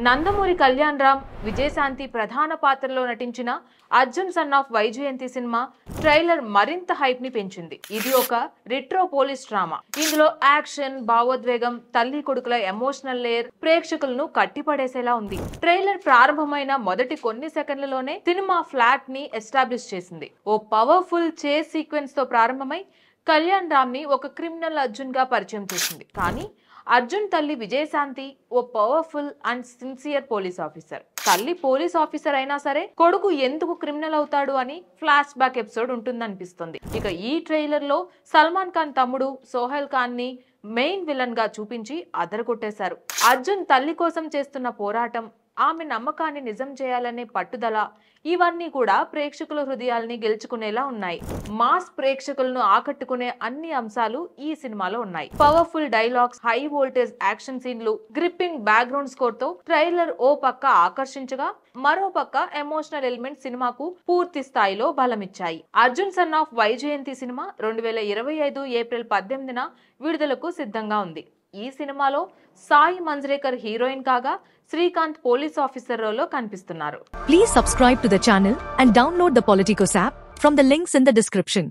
నందమూరి కళ్యాణ్ రామ్, విజయశాంతి ప్రధాన పాత్రలో నటించిన Arjun son of Vyjayanthi cinema trailer మరింత హైప్ ని పెంచింది. ఇది ఒక రిట్రో పోలీస్ డ్రామా. ఇందులో యాక్షన్, భావోద్వేగం, తల్లి కొడుకుల ఎమోషనల్ లేయర్ ప్రేక్షకులను కట్టిపడేసేలా ఉంది. ట్రైలర్ ప్రారంభమైన మొదటి కొన్ని సెకండ్లలోనే సినిమా ఫ్లాట్ ని ఎస్టాబ్లిష్ చేసింది. ఓ పవర్ఫుల్ చేస్ సీక్వెన్స్ తో ప్రారంభమై కళ్యాణ్ రామ్ ని ఒక క్రిమినల్ అర్జున్ గా పరిచయం చేసింది. కానీ అర్జున్ తల్లి విజయశాంతి ఓ powerful and sincere police officer. తల్లి పోలీస్ ఆఫీసర్ అయినా సరే కొడుకు ఎందుకు క్రిమినల్ అవుతాడు అని ఫ్లాష్ బ్యాక్ ఎపిసోడ్ ఉంటుందనిపిస్తుంది. ఇక ఈ ట్రైలర్ లో సల్మాన్ ఖాన్ తమ్ముడు సోహెల్ ఖాన్ ని మెయిన్ విలన్ గా చూపించి అదరగొట్టేశారు. అర్జున్ తల్లి కోసం చేస్తున్న పోరాటం, ఆమె నమ్మకాన్ని నిజం చేయాలనే పట్టుదల, ఇవన్నీ కూడా ప్రేక్షకుల హృదయాల్ని గెలుచుకునేలా ఉన్నాయి. మాస్ ప్రేక్షకులను ఆకట్టుకునే అన్ని అంశాలు ఈ సినిమాలో ఉన్నాయి. Powerful dialogues, high voltage action సీన్లు, గ్రిప్పింగ్ బ్యాక్గ్రౌండ్ స్కోర్ తో ట్రైలర్ ఓ పక్క ఆకర్షించగా మరో పక్క ఎమోషనల్ ఎలిమెంట్ సినిమాకు పూర్తి స్థాయిలో బలమిచ్చాయి. అర్జున్ సన్ ఆఫ్ వైజయంతి సినిమా 2025 ఏప్రిల్ 18న విడుదలకు సిద్ధంగా ఉంది. ఈ సినిమాలో సాయి మంజ్రేకర్ హీరోయిన్ కాగా శ్రీకాంత్ పోలీస్ ఆఫీసర్ రోల్లో కనిపిస్తున్నారు. Please subscribe to the channel and download the Politicos app from the links in the description.